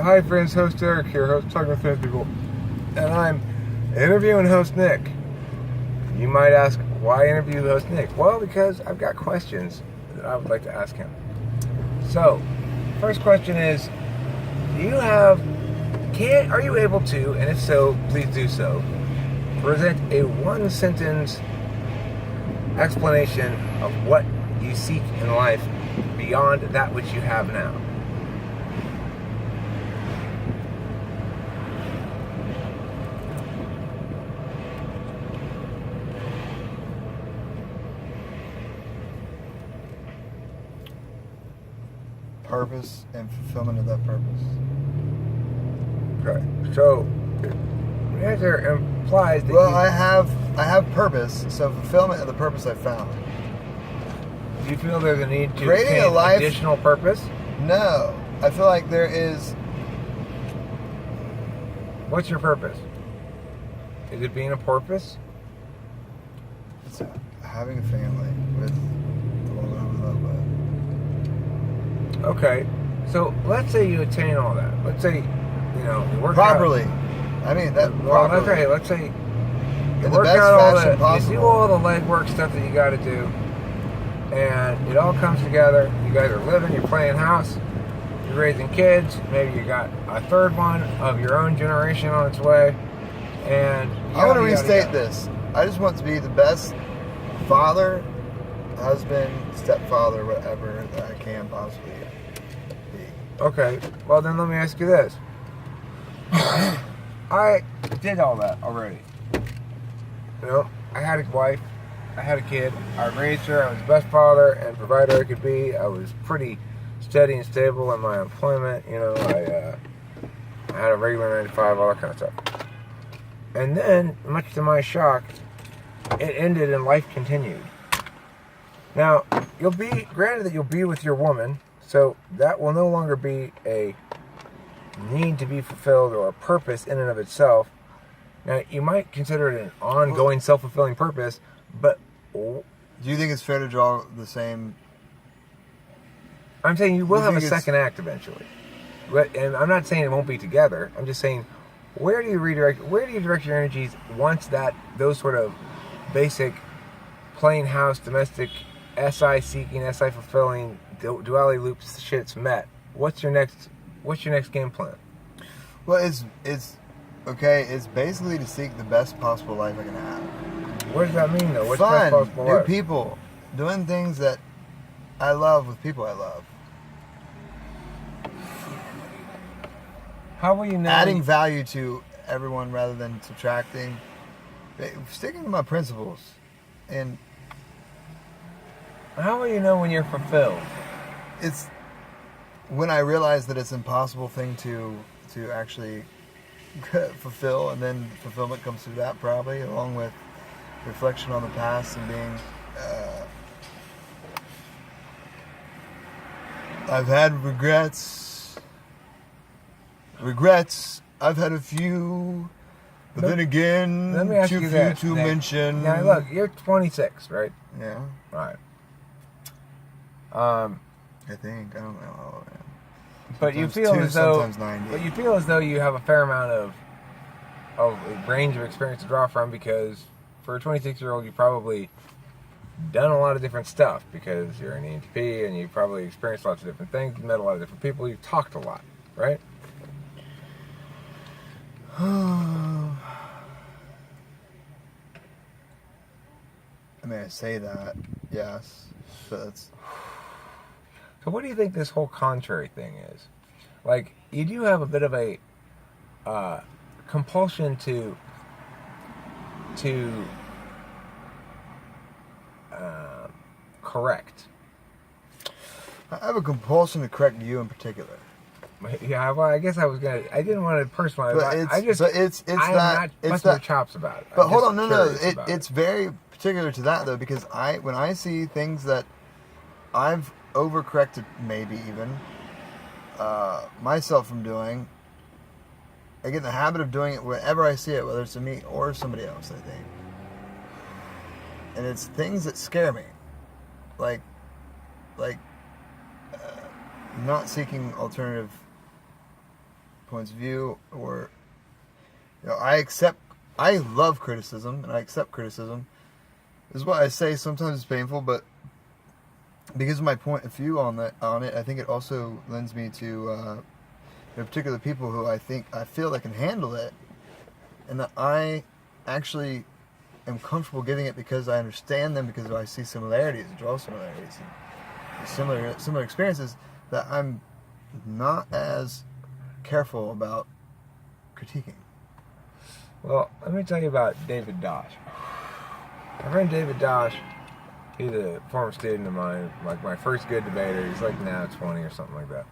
Hi friends, host Eric here, host Talking with Famous People, and I'm interviewing host Nick. You might ask, why interview host Nick? Well, because I've got questions that I would like to ask him. So, first question is, are you able to, and if so, please do so, present a one-sentence explanation of what you seek in life beyond that which you have now? Purpose and fulfillment of that purpose. Okay, so the answer implies that I have purpose, so fulfillment of the purpose I found. Do you feel there's a need to Creating a life, additional purpose? No, I feel like there is. What's your purpose? Is it being a porpoise? It's having a family with the woman I'm in love with. Okay, so let's say you attain all that. Let's say, you work properly. out. I mean that. Well, properly. okay. Let's say you in work the best out all fashion the, possible. you do all the legwork stuff that you got to do, and it all comes together. You guys are living. You're playing house. You're raising kids. Maybe you got a third one of your own generation on its way. And I want to restate this. I just want to be the best father, husband, stepfather, whatever that I can possibly be. Okay, well then let me ask you this. I did all that already. I had a wife, I had a kid, I raised her, I was the best father and provider I could be. I was pretty steady and stable in my employment, I had a regular 9 to 5, all that kind of stuff. And then, much to my shock, it ended and life continued. Now, granted that you'll be with your woman, so that will no longer be a need to be fulfilled or a purpose in and of itself. Now, you might consider it an ongoing self-fulfilling purpose, but do you think it's fair to draw the same? I'm saying you will have a second act eventually. And I'm not saying it won't be together. I'm just saying, where do you direct your energies once those sort of basic plain house, domestic, SI seeking, SI fulfilling, duality loops shit's met? What's your next game plan? Well, it's okay. It's basically to seek the best possible life I can have. What does that mean, though? What's fun, best possible new life? people, doing things that I love with people I love. How will you know? Adding value to everyone rather than subtracting. Sticking to my principles, and how will you know when you're fulfilled? It's when I realize that it's an impossible thing to actually fulfill, and then fulfillment comes through that, probably along with reflection on the past and being. I've had regrets. I've had a few, but then again, let me ask too you few this, to Nick. mention. Now, look, you're 26, right? Yeah. Right. I think I don't know. But you feel as though, sometimes 90. But you feel as though you have a fair amount of a range of experience to draw from, because for a 26-year-old, you've probably done a lot of different stuff because you're an ENTP and you've probably experienced lots of different things, met a lot of different people, you've talked a lot, right? I mean, I say that, yes, but it's... So what do you think this whole contrary thing is? Like, you do have a bit of a compulsion to correct. I have a compulsion to correct you in particular. Yeah, well, I guess I didn't want to personalize. But I'm not busting your chops about it. But hold on, no. It's very particular to that though, because when I see things that I've overcorrected, maybe even myself from doing, I get in the habit of doing it whenever I see it, whether it's to me or somebody else. I think, and it's things that scare me, like not seeking alternative points of view, or I love criticism and I accept criticism. This is why I say sometimes it's painful, but because of my point of view on it, I think it also lends me to particular people who I feel that can handle it, and that I actually am comfortable giving it because I understand them, because I see similarities, draw similarities, and similar experiences, that I'm not as careful about critiquing. Well, let me tell you about David Dosh. My friend David Dosh, he's a former student of mine, like my first good debater. He's like now 20 or something like that.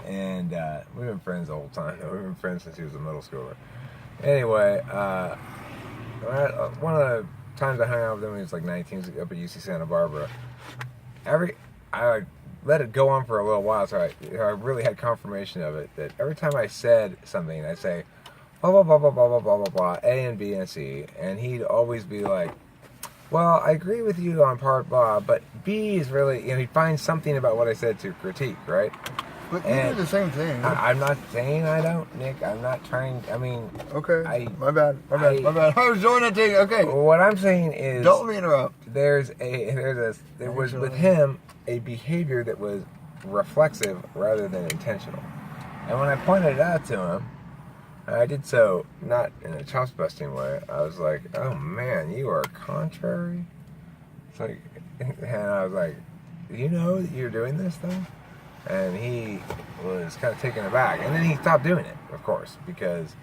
And we've been friends the whole time. We've been friends since he was a middle schooler. Anyway, one of the times I hung out with him, he was like 19, he was up at UC Santa Barbara. I let it go on for a little while, so I really had confirmation of it, that every time I said something, I'd say, blah, blah, blah, blah, blah, blah, blah, blah, blah, A and B and C, and he'd always be like, well, I agree with you on part blah, but B is really, he'd find something about what I said to critique, right? But you do the same thing. I'm not saying I don't, Nick. I'm not trying, Okay, my bad. I was doing it to you, okay. What I'm saying is, don't let me interrupt. There was with him a behavior that was reflexive rather than intentional. And when I pointed it out to him, I did so not in a chops busting way. I was like, oh man, you are contrary. It's like, and I was like, do you know that you're doing this thing? And he was kind of taken aback. And then he stopped doing it, of course, because,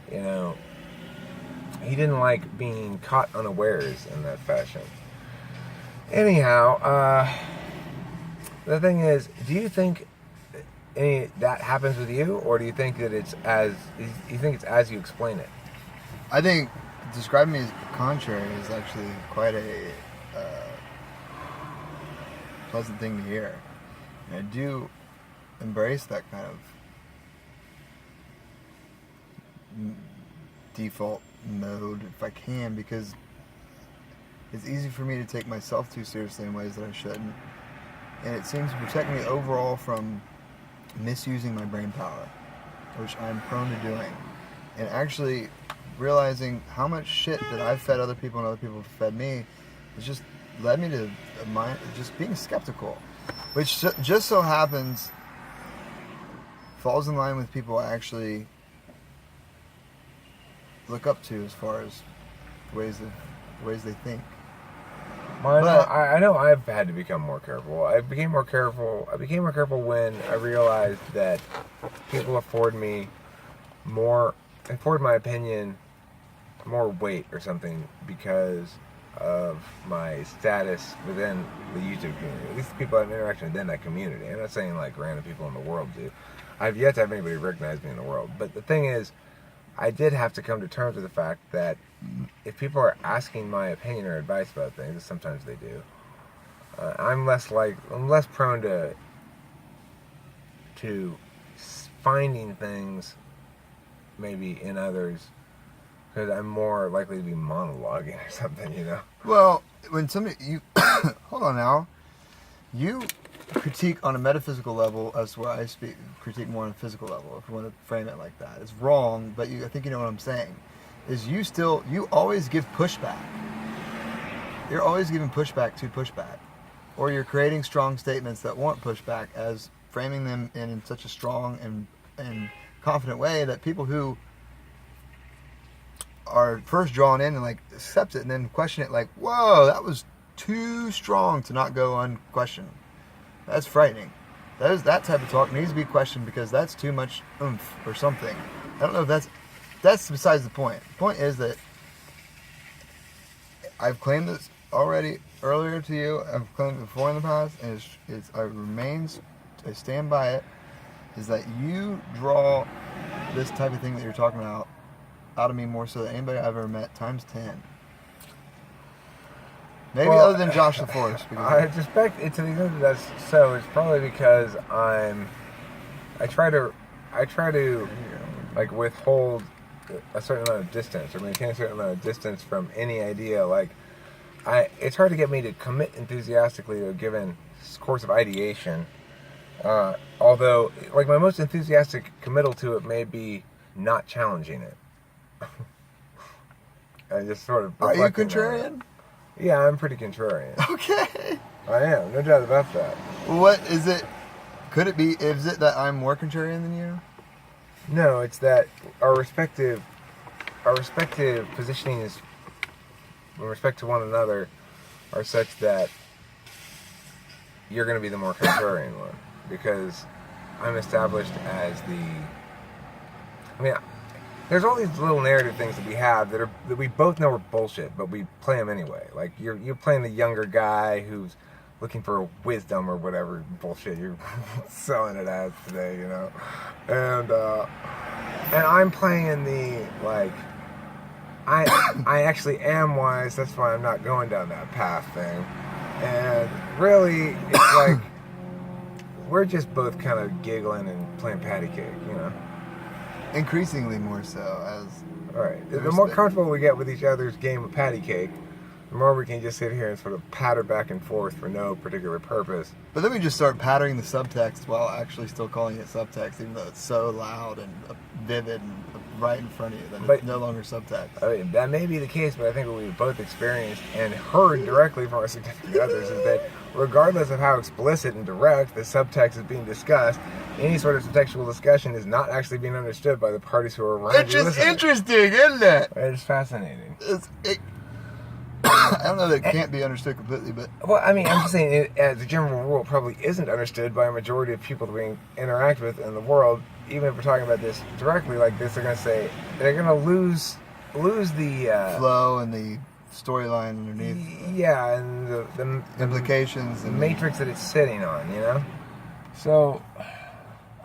he didn't like being caught unawares in that fashion. Anyhow, the thing is, do you think that happens with you, or do you think that it's as you explain it? I think describing me as contrary is actually quite a pleasant thing to hear. And I do embrace that kind of default mode if I can, because it's easy for me to take myself too seriously in ways that I shouldn't. And it seems to protect me overall from misusing my brain power, which I'm prone to doing. And actually realizing how much shit that I've fed other people and other people have fed me has just led me to just being skeptical. Which just so happens falls in line with people I actually look up to as far as ways they think. I know I've had to become more careful. I became more careful when I realized that people afford my opinion more weight or something because of my status within the YouTube community. At least the people I've interacted with in that community. I'm not saying like random people in the world do. I've yet to have anybody recognize me in the world. But the thing is, I did have to come to terms with the fact that if people are asking my opinion or advice about things, and sometimes they do, I'm less prone to finding things maybe in others, because I'm more likely to be monologuing or something, Well, when you hold on now, you critique on a metaphysical level as where I critique more on a physical level, if you want to frame it like that. It's wrong, but I think you know what I'm saying. Is you always give pushback. You're always giving pushback to pushback. Or you're creating strong statements that want pushback as framing them in such a strong and confident way that people who are first drawn in and like accept it and then question it like, whoa, that was too strong to not go unquestioned. That's frightening. That type of talk needs to be questioned because that's too much oomph or something. I don't know if that's besides the point. The point is that I've claimed this already earlier to you. I've claimed it before in the past, and I stand by it, is that you draw this type of thing that you're talking about out of me more so than anybody I've ever met times 10. Maybe other than Josh the Forest. I suspect it's to the extent that that's so. It's probably because I try to like withhold a certain amount of distance or maintain a certain amount of distance from any idea. Like it's hard to get me to commit enthusiastically to a given course of ideation Although, like, my most enthusiastic committal to it may be not challenging it. I just sort of. Are you contrarian? Yeah, I'm pretty contrarian. Okay. I am, no doubt about that. What is it? Could it be? Is it that I'm more contrarian than you? No, it's that our respective positionings with respect to one another are such that you're going to be the more contrarian one, because I'm established as the. I mean, there's all these little narrative things that we have that we both know are bullshit, but we play them anyway. Like you're playing the younger guy who's looking for wisdom or whatever bullshit you're selling it as today, you know, and I'm playing the like. I actually am wise. That's why I'm not going down that path thing. And really, it's like we're just both kind of giggling and playing patty cake, you know. Increasingly more so as. All right. The more comfortable we get with each other's game of patty cake, the more we can just sit here and sort of patter back and forth for no particular purpose. But then we just start pattering the subtext while actually still calling it subtext, even though it's so loud and vivid and right in front of you that it's no longer subtext. I mean, that may be the case, but I think what we've both experienced and heard directly from our significant others is that regardless of how explicit and direct the subtext is being discussed, any sort of subtextual discussion is not actually being understood by the parties who are around. It's just interesting, isn't it? It's fascinating. I don't know that it can't be understood completely, but... Well, I mean, I'm just saying, as a general rule, it probably isn't understood by a majority of people that we interact with in the world. Even if we're talking about this directly like this, they're going to say, they're going to lose the... flow and the storyline underneath. Yeah, and the implications. The matrix that it's sitting on, you know? So,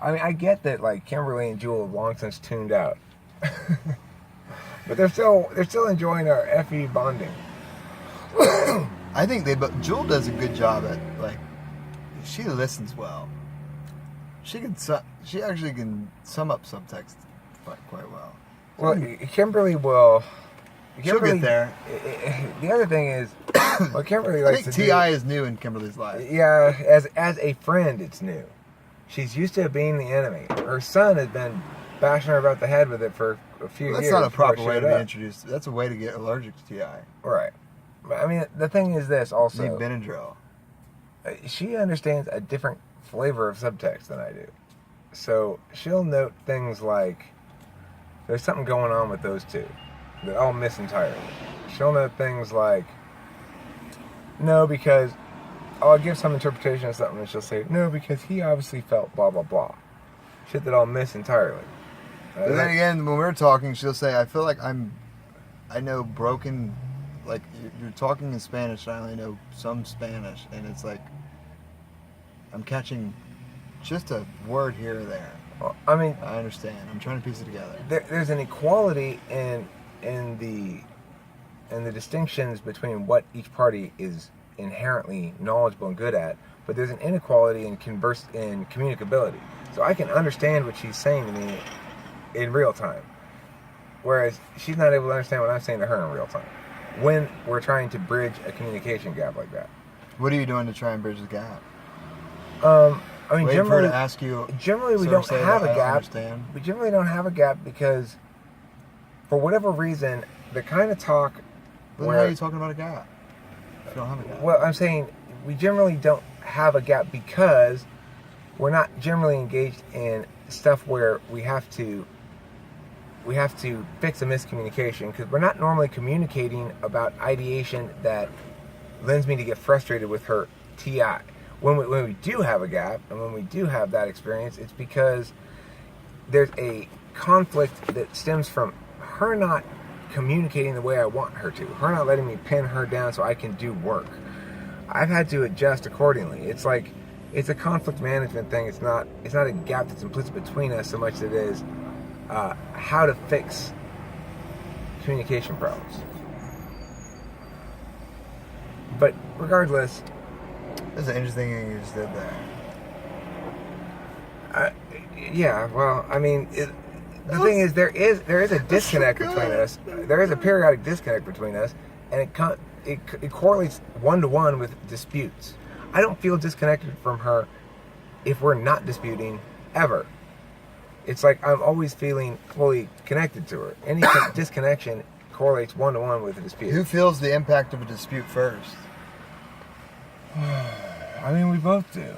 I mean, I get that, like, Kimberly and Jewel have long since tuned out. But they're still enjoying our FE bonding. I think Jewel does a good job at, like, she listens well. She actually can sum up subtext quite well. Well, Kimberly will. She'll get there. The other thing is, what Kimberly likes to do. I think T.I. is new in Kimberly's life. Yeah, as a friend, it's new. She's used to it being the enemy. Her son has been bashing her about the head with it for a few years. That's not a proper way to be introduced. That's a way to get allergic to T.I. Right. I mean, the thing is this also. Need Benadryl. She understands a different flavor of subtext than I do. So she'll note things like, there's something going on with those two that I'll miss entirely. She'll note things like, no, because I'll give some interpretation of something and she'll say, no, because he obviously felt blah, blah, blah. Shit that I'll miss entirely. But then again, when we're talking, she'll say, I feel like I know broken, like you're talking in Spanish and I only know some Spanish, and it's like I'm catching just a word here or there. Well, I mean, I understand. I'm trying to piece it together. There's an equality in the distinctions between what each party is inherently knowledgeable and good at, but there's an inequality in communicability. So I can understand what she's saying to me in real time, whereas she's not able to understand what I'm saying to her in real time when we're trying to bridge a communication gap like that. What are you doing to try and bridge the gap? I mean, wait for her to ask you. Generally, we don't have a gap. We generally don't have a gap because, for whatever reason, the kind of talk. But why are you talking about a gap? If you don't have a gap. Well, I'm saying we generally don't have a gap because we're not generally engaged in stuff where we have to fix a miscommunication, because we're not normally communicating about ideation that lends me to get frustrated with her TI. When we do have a gap, and when we do have that experience, it's because there's a conflict that stems from her not communicating the way I want her to, her not letting me pin her down so I can do work. I've had to adjust accordingly. It's like, it's a conflict management thing. It's not a gap that's implicit between us so much as it is how to fix communication problems. But regardless, that's an interesting thing you just did there. Yeah, well, I mean, the thing is, there is a disconnect between us. There is a periodic disconnect between us, and it correlates 1-to-1 with disputes. I don't feel disconnected from her if we're not disputing ever. It's like I'm always feeling fully connected to her. Any disconnection correlates 1-to-1 with a dispute. Who feels the impact of a dispute first? I mean, we both do.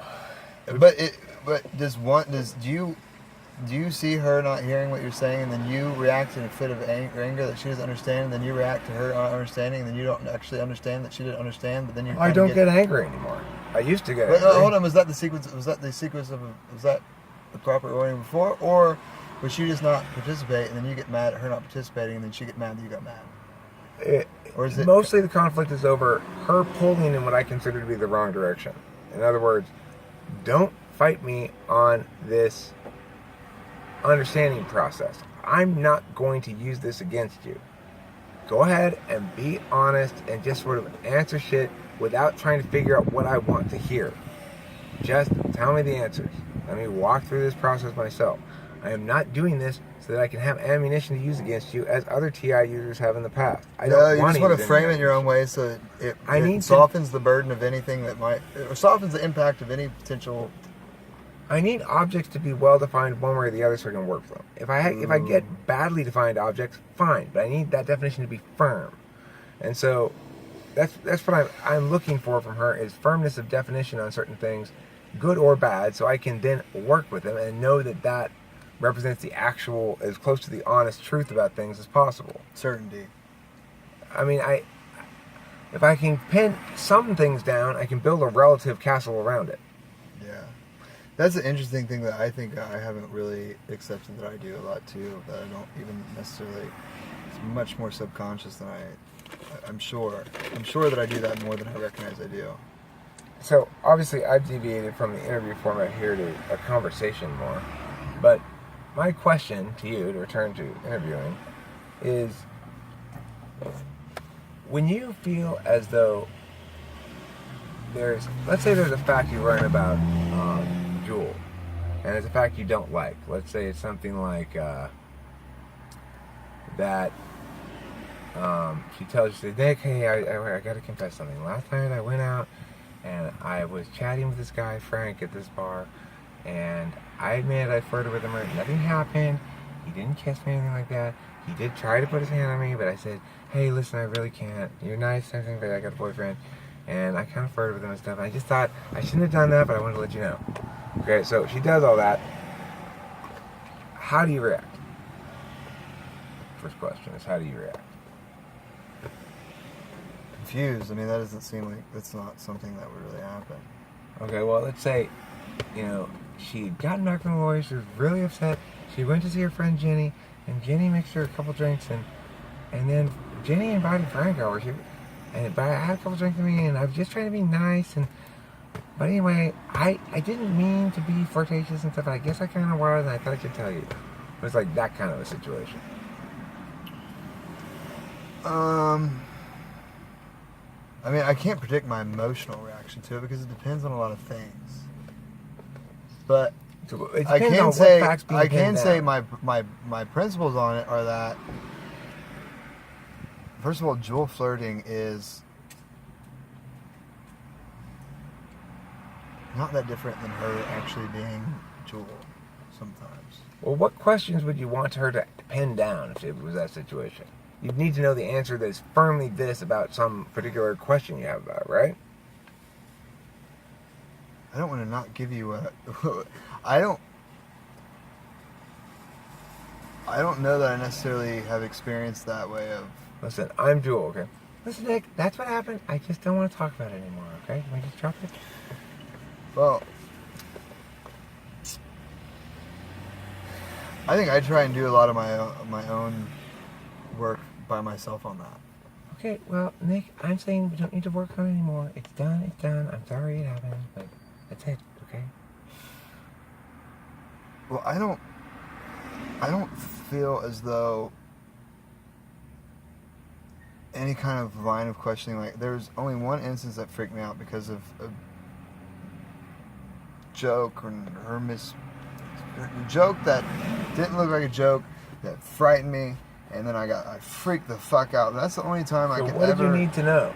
Do you see her not hearing what you're saying, and then you react in a fit of anger that she doesn't understand, and then you react to her not understanding, and then you don't actually understand that she didn't understand, but then you I don't get angry anymore. I used to get angry. Hold on, was that the sequence was that the proper ordering before, or was she just not participate, and then you get mad at her not participating, and then she get mad that you got mad? Or is it mostly the conflict is over her pulling in what I consider to be the wrong direction? In other words, don't fight me on this understanding process. I'm not going to use this against you. Go ahead and be honest and just sort of answer shit without trying to figure out what I want to hear. Just tell me the answers. Let me walk through this process myself. I am not doing this so that I can have ammunition to use against you as other TI users have in the past. I don't you just want to frame it in your own way so it softens the burden of anything that might, or softens the impact of any potential. I need objects to be well defined one way or the other so I can work with them. If I get badly defined objects, fine, but I need that definition to be firm. And so that's what I'm looking for from her, is firmness of definition on certain things, good or bad, so I can then work with them and know that represents the actual, as close to the honest truth about things as possible. Certainty. I mean, if I can pin some things down, I can build a relative castle around it. Yeah. That's an interesting thing that I think I haven't really accepted that I do a lot too, that I don't even necessarily, it's much more subconscious than I'm sure that I do that more than I recognize I do. So, obviously, I've deviated from the interview format here to a conversation more, but my question to you, to return to interviewing, is when you feel as though let's say there's a fact you learn about Jewel, and it's a fact you don't like. Let's say it's something like that she tells you, Nick, hey, I got to confess something. Last night I went out and I was chatting with this guy, Frank, at this bar, and I admit I flirted with him. Nothing happened. He didn't kiss me or anything like that. He did try to put his hand on me, but I said, hey, listen, I really can't. You're nice and everything, but I got a boyfriend. And I kind of flirted with him and stuff. And I just thought I shouldn't have done that, but I wanted to let you know. Okay, so she does all that. How do you react? First question is, how do you react? Confused. I mean, that doesn't seem like that's not something that would really happen. Okay, well, let's say, she had gotten back from the lawyer. She was really upset. She went to see her friend Jenny, and Jenny mixed her a couple drinks, and then Jenny invited Frank over. But I had a couple drinks with me, and I was just trying to be nice. But anyway, I didn't mean to be flirtatious and stuff. But I guess I kind of was, and I thought I should tell you. It was like that kind of a situation. I mean, I can't predict my emotional reaction to it because it depends on a lot of things. But I can say my principles on it are that, first of all, Jewel flirting is not that different than her actually being Jewel sometimes. Well, what questions would you want her to pin down if it was that situation? You'd need to know the answer that is firmly this about some particular question you have about it, right? I don't want to not give you a... I don't know that I necessarily have experienced that way of... Listen, I'm Jewel, okay? Listen, Nick, that's what happened. I just don't want to talk about it anymore, okay? Can we just drop it? Well, I think I try and do a lot of my own work by myself on that. Okay, well, Nick, I'm saying we don't need to work on it anymore. It's done. I'm sorry it happened, but that's it, okay? Well, I don't feel as though any kind of line of questioning, like, there's only one instance that freaked me out because of a joke or a joke that didn't look like a joke, that frightened me, and then I freaked the fuck out. That's the only time I could ever... what did you need to know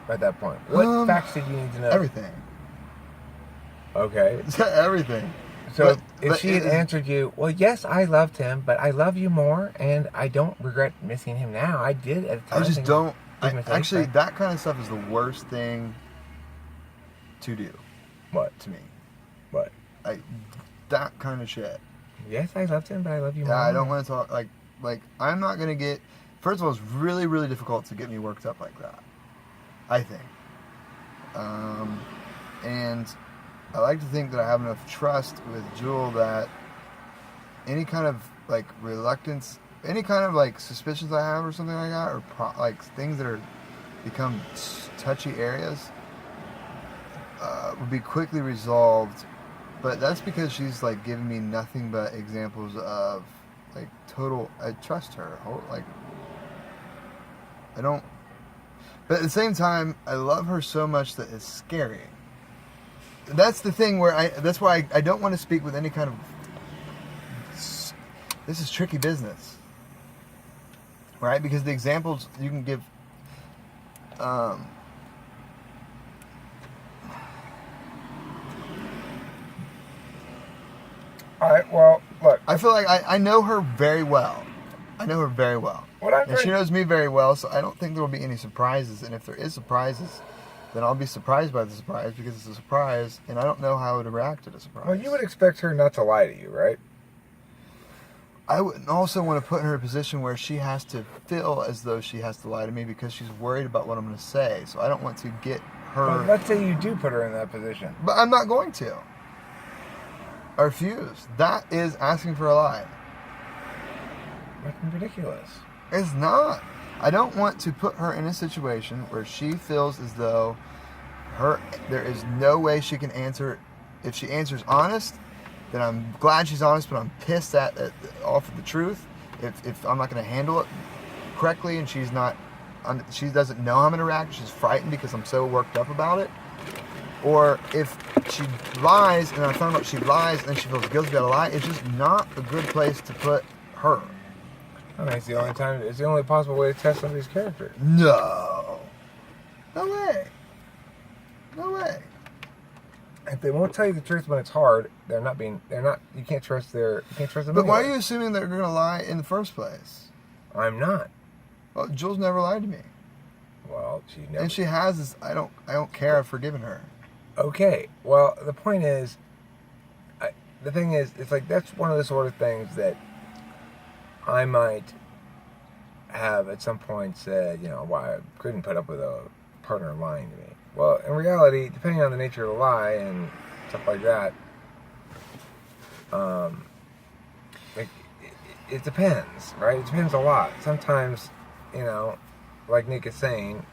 at that point? What facts did you need to know? Everything. Okay. Everything. So if but she had answered you, well, yes, I loved him, but I love you more, and I don't regret missing him now. I did at the time. I just don't. Actually, but... that kind of stuff is the worst thing to do. What? To me. What? That kind of shit. Yes, I loved him, but I love you more. Yeah, I don't want to talk, like, I'm not going to get, first of all, it's really, really difficult to get me worked up like that. I think. And I like to think that I have enough trust with Jewel that any kind of, like, reluctance, any kind of, like, suspicions I have or something like that, or, like, things that are become touchy areas, would be quickly resolved. But that's because she's, like, giving me nothing but examples of, like, total, I trust her. Like, I don't, but at the same time, I love her so much that it's scary. That's the thing where that's why I don't want to speak with any kind of, this is tricky business. Right? Because the examples you can give, all right, well, look. I feel like I know her very well. I know her very well. And she knows me very well, so I don't think there will be any surprises. And if there is surprises, then I'll be surprised by the surprise because it's a surprise, and I don't know how I would react to the surprise. Well, you would expect her not to lie to you, right? I would also want to put her in a position where she has to feel as though she has to lie to me because she's worried about what I'm going to say. So I don't want to get her... Well, let's say you do put her in that position. But I'm not going to. I refuse. That is asking for a lie. That's ridiculous. It's not. I don't want to put her in a situation where she feels as though there is no way she can answer. If she answers honest, then I'm glad she's honest, but I'm pissed off of the truth. If I'm not going to handle it correctly and she doesn't know how I'm going to react, she's frightened because I'm so worked up about it. Or if she lies and I find out she lies and then she feels guilty about a lie, it's just not a good place to put her. I mean, it's the only possible way to test somebody's character. No way. If they won't tell you the truth when it's hard, you can't trust them. But why are you assuming they're going to lie in the first place? I'm not. Well, Jules never lied to me. Well, she never. If she has, I don't care. I've forgiven her. Okay. Well, the point is, the thing is, it's like that's one of the sort of things that I might have at some point said, why I couldn't put up with a partner lying to me. Well, in reality, depending on the nature of the lie and stuff like that, it depends, right? It depends a lot. Sometimes, like Nick is saying,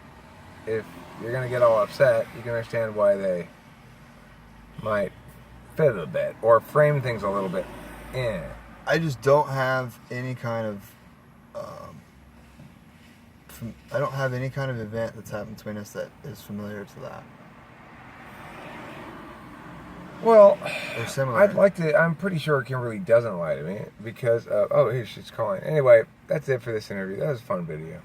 if you're going to get all upset, you can understand why they might fit a bit or frame things a little bit in. I just don't have any kind of I don't have any kind of event that's happened between us that is familiar to that. Well, or similar. I'm pretty sure Kimberly doesn't lie to me because here she's calling. Anyway, that's it for this interview. That was a fun video.